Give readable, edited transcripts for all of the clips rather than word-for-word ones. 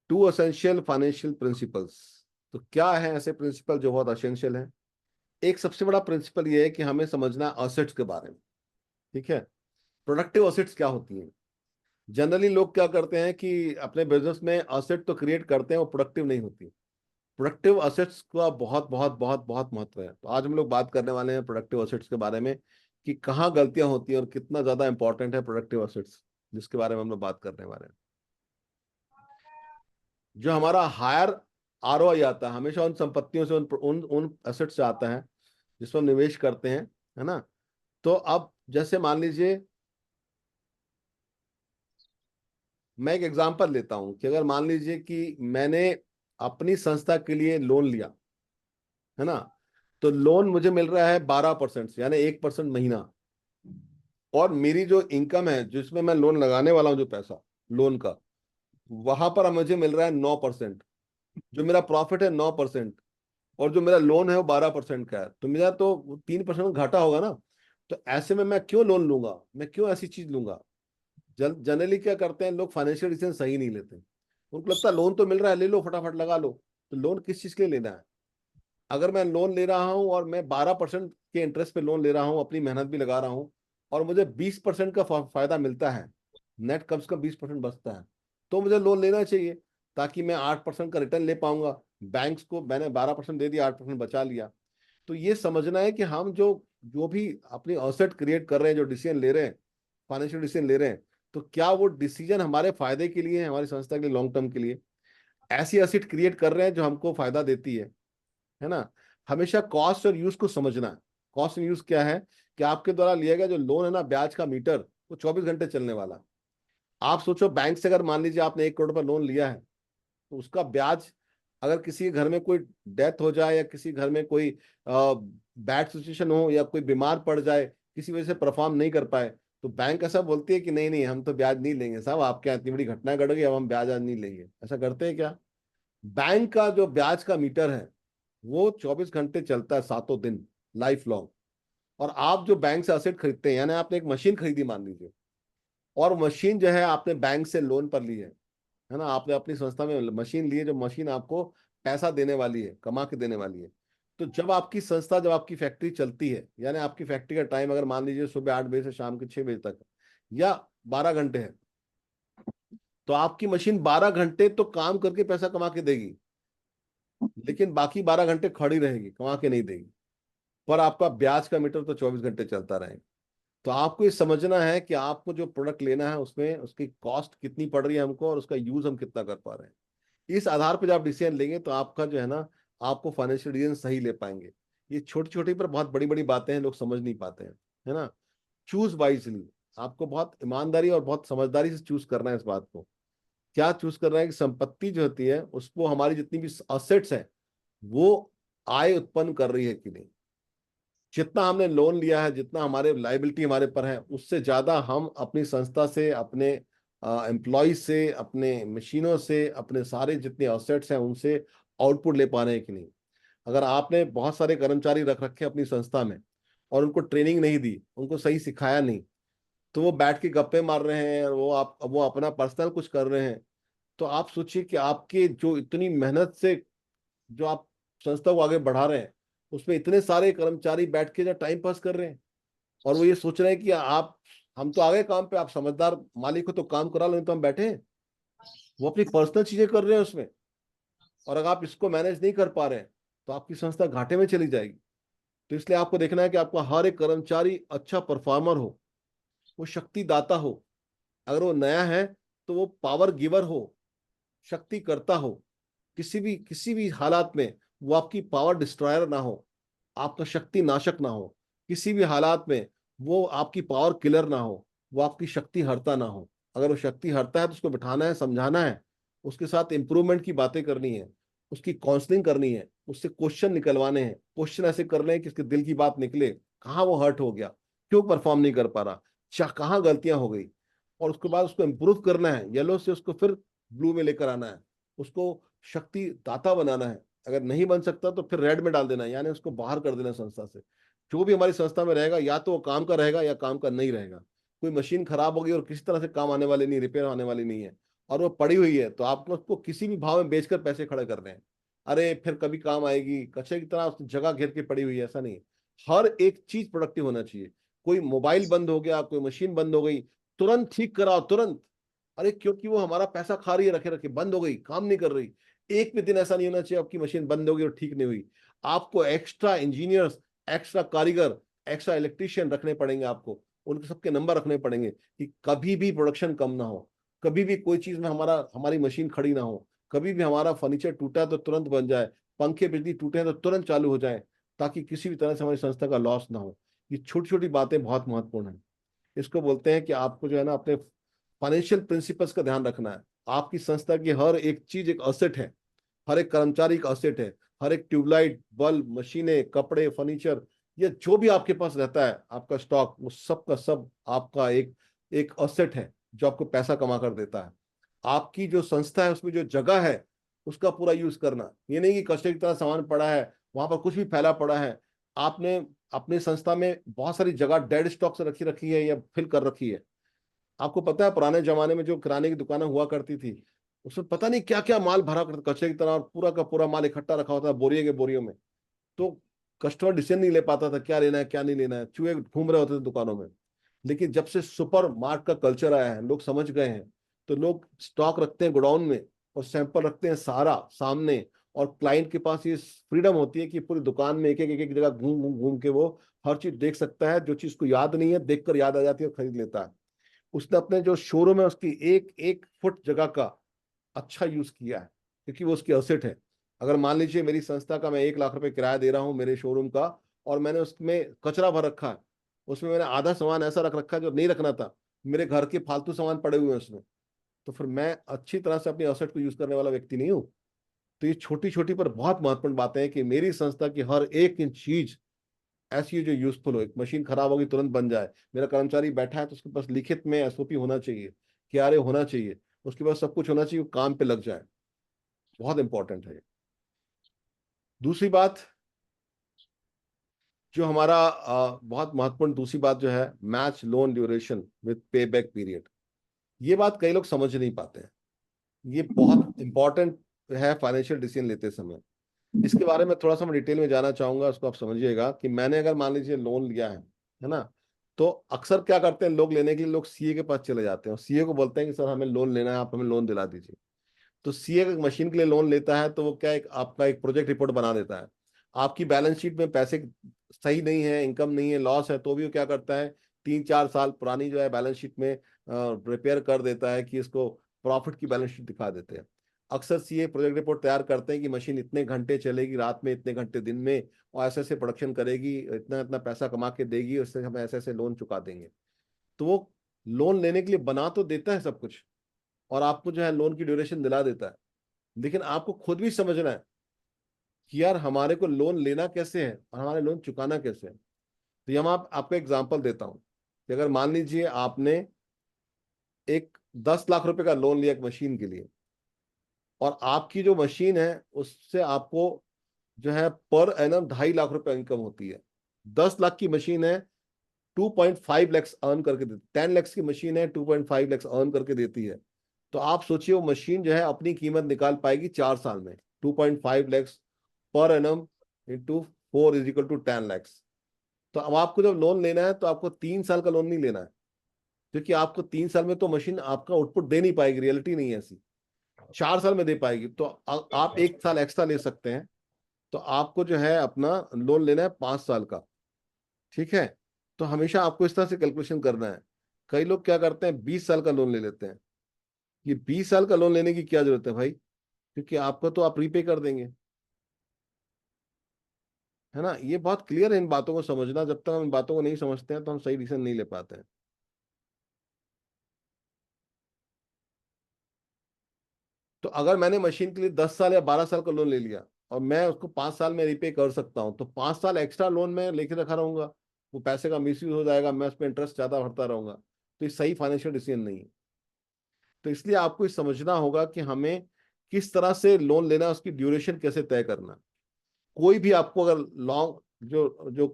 To essential financial principles. तो क्या है ऐसे प्रिंसिपल जो बहुत एसेंशियल है? एक सबसे बड़ा प्रिंसिपल ये है कि हमें समझना असेट्स के बारे में। ठीक है, प्रोडक्टिव असेट्स क्या होती हैं? जनरली लोग क्या करते हैं कि अपने बिजनेस में असेट तो क्रिएट करते हैं, वो प्रोडक्टिव नहीं होती। प्रोडक्टिव असेट्स का बहुत बहुत बहुत बहुत महत्व है। तो आज हम लोग बात करने वाले हैं प्रोडक्टिव असेट्स के बारे में, कि कहाँ गलतियां होती हैं और कितना ज्यादा इंपॉर्टेंट है प्रोडक्टिव असेट्स, जिसके बारे में हम लोग बात करने वाले हैं। जो हमारा हायर आरओआई आता है हमेशा उन संपत्तियों से, उन उन एसेट से आता है जिसमें हम निवेश करते हैं, है ना। तो अब जैसे मान लीजिए, मैं एक एग्जांपल लेता हूं कि अगर मान लीजिए कि मैंने अपनी संस्था के लिए लोन लिया, है ना। तो लोन मुझे मिल रहा है 12% से, यानी 1% महीना। और मेरी जो इनकम है जिसमें मैं लोन लगाने वाला हूं, जो पैसा लोन का, वहां पर मुझे मिल रहा है 9%। जो मेरा प्रॉफिट है 9%, और जो मेरा लोन है वो 12% का है, तो मेरा तो 3% घाटा होगा ना। तो ऐसे में मैं क्यों लोन लूंगा, मैं क्यों ऐसी चीज लूंगा? जनरली क्या करते हैं लोग, फाइनेंशियल डिसीजन सही नहीं लेते। उनको लगता है लोन तो मिल रहा है, ले लो फटाफट लगा लो। तो लोन किस चीज के लिए लेना है? अगर मैं लोन ले रहा हूं और मैं 12% के इंटरेस्ट पे लोन ले रहा हूं, अपनी मेहनत भी लगा रहा हूं, और मुझे 20% का फायदा मिलता है, नेट कम से कम 20% बचता है, तो मुझे लोन लेना चाहिए, ताकि मैं 8% का रिटर्न ले पाऊंगा। बैंक्स को मैंने 12% दे दिया, 8% बचा लिया। तो ये समझना है कि हम जो जो भी अपनी असेट क्रिएट कर रहे हैं, जो डिसीजन ले रहे हैं, फाइनेंशियल डिसीजन ले रहे हैं, तो क्या वो डिसीजन हमारे फायदे के लिए है, हमारी संस्था के लिए, लॉन्ग टर्म के लिए? ऐसी एसेट क्रिएट कर रहे हैं जो हमको फायदा देती है ना। हमेशा कॉस्ट और यूज को समझना है। कॉस्ट एंड यूज क्या है? कि आपके द्वारा लिया गया जो लोन है ना, ब्याज का मीटर, वो 24 घंटे चलने वाला है। आप सोचो, बैंक से अगर मान लीजिए आपने 1 करोड़ पर लोन लिया है, तो उसका ब्याज, अगर किसी के घर में कोई डेथ हो जाए, या किसी घर में कोई बैड सिचुएशन हो, या कोई बीमार पड़ जाए, किसी वजह से परफॉर्म नहीं कर पाए, तो बैंक ऐसा बोलती है कि नहीं नहीं, हम तो ब्याज नहीं लेंगे साहब, आपके यहाँ इतनी बड़ी घटना घट गई, अब हम ब्याज आज नहीं लेंगे। ऐसा करते हैं क्या? बैंक का जो ब्याज का मीटर है, वो 24 घंटे चलता है, 7 दिन, लाइफ लॉन्ग। और आप जो बैंक से असेट खरीदते हैं, यानी आपने एक मशीन खरीदी मान लीजिए, और मशीन जो है आपने बैंक से लोन पर ली है ना। आपने अपनी संस्था में मशीन ली है, जो मशीन आपको पैसा देने वाली है, कमा के देने वाली है। तो जब आपकी संस्था, जब आपकी फैक्ट्री चलती है, यानी आपकी फैक्ट्री का टाइम अगर मान लीजिए सुबह 8 बजे से शाम के 6 बजे तक है, या 12 घंटे है, तो आपकी मशीन 12 घंटे तो काम करके पैसा कमा के देगी, लेकिन बाकी 12 घंटे खड़ी रहेगी, कमा के नहीं देगी। पर आपका ब्याज का मीटर तो 24 घंटे चलता रहेगा। तो आपको ये समझना है कि आपको जो प्रोडक्ट लेना है, उसमें उसकी कॉस्ट कितनी पड़ रही है हमको, और उसका यूज हम कितना कर पा रहे हैं। इस आधार पर जब आप डिसीजन लेंगे, तो आपका जो है ना, आपको फाइनेंशियल डिसीजन सही ले पाएंगे। ये छोटी छोटी पर बहुत बड़ी बड़ी बातें हैं, लोग समझ नहीं पाते हैं, है ना। Choose wisely. आपको बहुत ईमानदारी और बहुत समझदारी से चूज करना है इस बात को। क्या चूज करना है? कि संपत्ति जो होती है, उसको हमारी जितनी भी असेट्स है, वो आय उत्पन्न कर रही है कि नहीं। जितना हमने लोन लिया है, जितना हमारे लाइबिलिटी हमारे पर है, उससे ज्यादा हम अपनी संस्था से, अपने एम्प्लॉय से, अपने मशीनों से, अपने सारे जितने असेट्स हैं उनसे आउटपुट ले पा रहे हैं कि नहीं। अगर आपने बहुत सारे कर्मचारी रख रखे अपनी संस्था में, और उनको ट्रेनिंग नहीं दी, उनको सही सिखाया नहीं, तो वो बैठ के गप्पे मार रहे हैं, और वो अपना पर्सनल कुछ कर रहे हैं, तो आप सोचिए कि आपके जो इतनी मेहनत से जो आप संस्था को आगे बढ़ा रहे हैं, उसमें इतने सारे कर्मचारी बैठ के जो टाइम पास कर रहे हैं, और वो ये सोच रहे हैं कि आप, हम तो आ गए काम पे, आप समझदार मालिक हो तो काम करा लो, नहीं तो हम बैठे हैं। वो अपनी पर्सनल चीजें कर रहे हैं उसमें। और अगर आप इसको मैनेज नहीं कर पा रहे हैं, तो आपकी संस्था घाटे में चली जाएगी। तो इसलिए आपको देखना है कि आपका हर एक कर्मचारी अच्छा परफॉर्मर हो, वो शक्ति दाता हो। अगर वो नया है, तो वो पावर गिवर हो, शक्ति करता हो। किसी भी हालात में वो आपकी पावर डिस्ट्रॉयर ना हो, आपका शक्ति नाशक ना हो। किसी भी हालात में वो आपकी पावर किलर ना हो, वो आपकी शक्ति हरता ना हो। अगर वो शक्ति हरता है, तो उसको बिठाना है, समझाना है, उसके साथ इंप्रूवमेंट की बातें करनी है, उसकी काउंसलिंग करनी है, उससे क्वेश्चन निकलवाने हैं। क्वेश्चन ऐसे करने हैं कि उसके दिल की बात निकले, कहाँ वो हर्ट हो गया, क्यों परफॉर्म नहीं कर पा रहा, कहाँ गलतियां हो गई। और उसके बाद उसको इम्प्रूव करना है, येलो से उसको फिर ब्लू में लेकर आना है, उसको शक्ति दाता बनाना है। अगर नहीं बन सकता, तो फिर रेड में डाल देना है, यानी उसको बाहर कर देना संस्था से। जो भी हमारी संस्था में रहेगा, या तो वो काम का रहेगा या काम का नहीं रहेगा। कोई मशीन खराब होगी और किसी तरह से काम आने वाली नहीं, रिपेयर आने वाली नहीं है, और वो पड़ी हुई है, तो आप उसको किसी भी भाव में बेचकर पैसे खड़े कर रहे हैं। अरे फिर कभी काम आएगी, कचरे की तरह उस जगह घेर के पड़ी हुई है, ऐसा नहीं है। हर एक चीज प्रोडक्टिव होना चाहिए। कोई मोबाइल बंद हो गया, कोई मशीन बंद हो गई, तुरंत ठीक कराओ, तुरंत। अरे क्योंकि वो हमारा पैसा खा रही है, रखे रखे बंद हो गई, काम नहीं कर रही। एक भी दिन ऐसा नहीं होना चाहिए आपकी मशीन बंद हो गई और ठीक नहीं हुई। आपको एक्स्ट्रा इंजीनियर्स, एक्स्ट्रा कारीगर, एक्स्ट्रा इलेक्ट्रीशियन रखने पड़ेंगे आपको। उनके सबके नंबर रखने पड़ेंगे कि कभी भी प्रोडक्शन कम ना हो, कभी भी कोई चीज में हमारी मशीन खड़ी ना हो, कभी भी हमारा फर्नीचर टूटा है तो तुरंत बन जाए, पंखे बिजली टूटे हैं तो तुरंत चालू हो जाए, ताकि किसी भी तरह से हमारी संस्था का लॉस ना हो। ये छोटी छोटी बातें बहुत महत्वपूर्ण है। इसको बोलते हैं कि आपको जो है ना अपने फाइनेंशियल प्रिंसिपल्स का ध्यान रखना है। आपकी संस्था की हर एक चीज एक असेट है, हर एक कर्मचारी का असेट है। हर एक ट्यूबलाइट, बल्ब, मशीनें, कपड़े, फर्नीचर, ये जो भी आपके पास रहता है आपका स्टॉक, वो सब का सब आपका एक एक असेट है जो आपको पैसा कमा कर देता है। आपकी जो संस्था है उसमें जो जगह है उसका पूरा यूज करना। ये नहीं कि कचरे की तरह सामान पड़ा है, वहां पर कुछ भी फैला पड़ा है। आपने अपनी संस्था में बहुत सारी जगह डेड स्टॉक से रखी रखी है या फिल कर रखी है। आपको पता है पुराने जमाने में जो किराने की दुकानें हुआ करती थी, उसमें पता नहीं क्या क्या माल भरा करता कचरे की तरह, और पूरा का पूरा माल इकट्ठा रखा होता था बोरियों के बोरियों में। तो कस्टमर डिसीजन नहीं ले पाता था क्या लेना है क्या नहीं लेना है, चूहे घूम रहे होते थे दुकानों में। लेकिन जब से सुपर मार्ट का कल्चर आया है, लोग समझ गए हैं, तो लोग स्टॉक रखते हैं गोडाउन में और सैंपल रखते हैं सारा सामने। और क्लाइंट के पास ये फ्रीडम होती है कि पूरी दुकान में एक एक जगह घूम घूम घूम के वो हर चीज देख सकता है। जो चीज को याद नहीं है देखकर याद आ जाती है और खरीद लेता है। उसने अपने जो शोरूम है उसकी एक एक फुट जगह का अच्छा यूज किया है, क्योंकि वो उसकी असेट है। अगर मान लीजिए मेरी संस्था का मैं 1 लाख रुपए किराया दे रहा हूँ मेरे शोरूम का, और मैंने उसमें कचरा भर रखा है, उसमें मैंने आधा सामान ऐसा रख रखा है जो नहीं रखना था, मेरे घर के फालतू सामान पड़े हुए हैं उसमें, तो फिर मैं अच्छी तरह से अपनी असेट को यूज करने वाला व्यक्ति नहीं हूँ। तो ये छोटी छोटी पर बहुत महत्वपूर्ण बातें हैं कि मेरी संस्था की हर एक चीज ऐसी है जो यूजफुल हो। एक मशीन खराब होगी तुरंत बन जाए, मेरा कर्मचारी बैठा है तो उसके पास लिखित में एसओपी होना चाहिए, क्या आर होना चाहिए, उसके पास सब कुछ होना चाहिए, वो काम पे लग जाए। बहुत इंपॉर्टेंट है। दूसरी बात जो हमारा बहुत महत्वपूर्ण दूसरी बात जो है, मैच लोन ड्यूरेशन विद पे बैक पीरियड। ये बात कई लोग समझ नहीं पाते हैं। ये बहुत इंपॉर्टेंट है फाइनेंशियल डिसीजन लेते समय। इसके बारे में थोड़ा सा मैं डिटेल में जाना चाहूंगा, उसको आप समझिएगा कि मैंने अगर मान लीजिए लोन लिया है ना, तो अक्सर क्या करते हैं लोग, लेने के लिए लोग सीए के पास चले जाते हैं और सीए को बोलते हैं कि सर हमें लोन लेना है, आप हमें लोन दिला दीजिए। तो सीए एक मशीन के लिए लोन लेता है तो वो क्या, एक आपका एक प्रोजेक्ट रिपोर्ट बना देता है। आपकी बैलेंस शीट में पैसे सही नहीं है, इनकम नहीं है, लॉस है, तो भी वो क्या करता है, 3-4 साल पुरानी जो है बैलेंस शीट में रिपेयर कर देता है कि इसको प्रॉफिट की बैलेंस शीट दिखा देते हैं। अक्सर सीए प्रोजेक्ट रिपोर्ट तैयार करते हैं कि मशीन इतने घंटे चलेगी रात में, इतने घंटे दिन में, और ऐसे ऐसे प्रोडक्शन करेगी, इतना इतना पैसा कमा के देगी, उससे हम ऐसे ऐसे लोन चुका देंगे। तो वो लोन लेने के लिए बना तो देता है सब कुछ, और आपको जो है लोन की ड्यूरेशन दिला देता है। लेकिन आपको खुद भी समझना है कि यार हमारे को लोन लेना कैसे है और हमारे लोन चुकाना कैसे है। तो ये हम आपको एग्जांपल देता हूं कि अगर मान लीजिए आपने एक 10 लाख रुपए का लोन लिया एक मशीन के लिए, और आपकी जो मशीन है उससे आपको जो है पर एनम 2.5 लाख रुपए इनकम होती है। 10 लाख की मशीन है, 2.5 लैक्स अर्न करके देती, 10 लैक्स की मशीन है, 2.5 लैक्स अर्न करके देती है। तो आप सोचिए वो मशीन जो है अपनी कीमत निकाल पाएगी 4 साल में, 2.5 lakhs per annum into 4 = 10 lakhs. तो अब आपको जब लोन लेना है तो आपको 3 साल का लोन नहीं लेना है, क्योंकि आपको 3 साल में तो मशीन आपका आउटपुट दे नहीं पाएगी, रियलिटी नहीं है ऐसी। 4 साल में दे पाएगी, तो आप 1 साल एक्स्ट्रा ले सकते हैं। तो आपको जो है अपना लोन लेना है 5 साल का, ठीक है। तो हमेशा आपको इस तरह से कैलकुलेशन करना है। कई लोग क्या करते हैं 20 साल का लोन ले लेते हैं। ये 20 साल का लोन लेने की क्या जरूरत है भाई, क्योंकि आपका तो आप रीपे कर देंगे, है ना। ये बहुत क्लियर है इन बातों को समझना। जब तक हम इन बातों को नहीं समझते हैं तो हम सही डिसीजन नहीं ले पाते हैं। तो अगर मैंने मशीन के लिए 10 साल या 12 साल का लोन ले लिया और मैं उसको 5 साल में रीपे कर सकता हूँ, तो 5 साल एक्स्ट्रा लोन में लेके रखा रहूंगा, वो पैसे का मिसयूज हो जाएगा, मैं उस पर इंटरेस्ट ज्यादा भरता रहूंगा। तो ये सही फाइनेंशियल डिसीजन नहीं है। तो इसलिए आपको ये समझना होगा कि हमें किस तरह से लोन लेना है, उसकी ड्यूरेशन कैसे तय करना। कोई भी आपको अगर लॉन्ग जो जो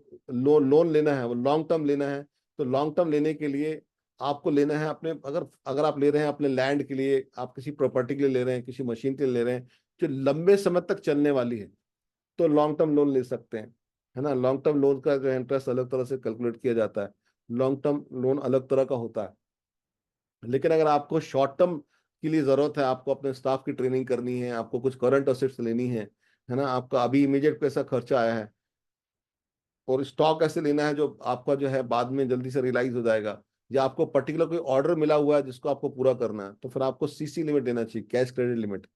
लोन लेना है वो लॉन्ग टर्म लेना है, तो लॉन्ग टर्म लेने के लिए आपको लेना है अपने, अगर अगर आप ले रहे हैं अपने लैंड के लिए, आप किसी प्रॉपर्टी के लिए ले रहे हैं, किसी मशीन के लिए ले रहे हैं जो लंबे समय तक चलने वाली है, तो लॉन्ग टर्म लोन ले सकते हैं, है ना। लॉन्ग टर्म लोन का जो इंटरेस्ट अलग तरह से कैलकुलेट किया जाता है, लॉन्ग टर्म लोन अलग तरह का होता है। लेकिन अगर आपको शॉर्ट टर्म के लिए जरूरत है, आपको अपने स्टाफ की ट्रेनिंग करनी है, आपको कुछ करंट असेट्स लेनी है ना, आपका अभी इमीडिएट पैसा खर्चा आया है, और स्टॉक ऐसे लेना है जो आपका जो है बाद में जल्दी से रियलाइज हो जाएगा, या आपको पर्टिकुलर कोई ऑर्डर मिला हुआ है जिसको आपको पूरा करना है, तो फिर आपको सीसी लिमिट देना चाहिए, कैश क्रेडिट लिमिट,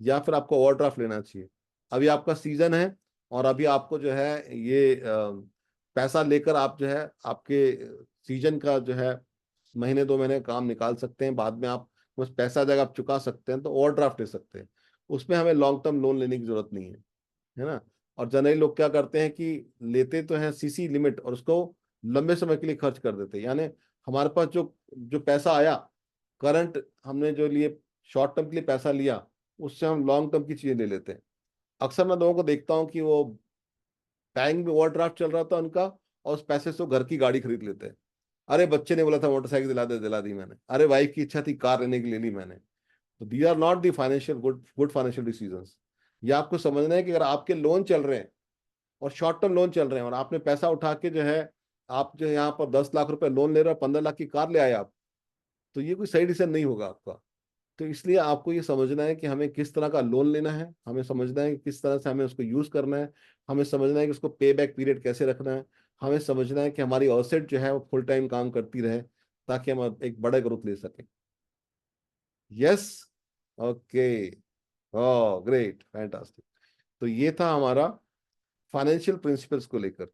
या फिर आपको ओवरड्राफ्ट लेना चाहिए। अभी आपका सीजन है, और अभी आपको जो है ये पैसा लेकर आप जो है आपके सीजन का जो है महीने 2 महीने काम निकाल सकते हैं, बाद में आप बस पैसा आ जाएगा, आप चुका सकते हैं, तो ओवरड्राफ्ट ले सकते हैं। उसमें हमें लॉन्ग टर्म लोन लेने की जरूरत नहीं है ना। और जनरली लोग क्या करते हैं कि लेते तो हैं सीसी लिमिट, और उसको लंबे समय के लिए खर्च कर देते हैं, यानी हमारे पास जो जो पैसा आया करंट, हमने जो लिए शॉर्ट टर्म के लिए पैसा लिया, उससे हम लॉन्ग टर्म की चीजें ले लेते हैं। अक्सर मैं लोगों को देखता हूँ कि वो बैंक में ओवरड्राफ्ट चल रहा था उनका, और उस पैसे से वो घर की गाड़ी खरीद लेते हैं। अरे बच्चे ने बोला था मोटरसाइकिल दिला दे, दिला दी मैंने। अरे वाइफ की इच्छा थी कार लेने की, ले ली मैंने। तो these are not the financial good financial decisions. ये आपको समझना है कि अगर आपके लोन चल रहे हैं और शॉर्ट टर्म लोन चल रहे हैं, और आपने पैसा उठा के जो है आप जो है यहाँ पर 10 लाख रुपए लोन ले रहे हो, 15 लाख की कार ले आए आप, तो ये कोई सही डिसीजन नहीं होगा आपका। तो इसलिए आपको ये समझना है कि हमें किस तरह का लोन लेना है, हमें समझना है कि किस तरह से हमें उसको यूज करना है, हमें समझना है कि उसको पे बैक पीरियड कैसे रखना है, हमें समझना है कि हमारी ऑसेट जो है वो फुल टाइम काम करती रहे, ताकि हम एक बड़ा ग्रोथ ले सकें। Yes. Okay. Oh great, fantastic. तो ये था हमारा फाइनेंशियल प्रिंसिपल्स को लेकर।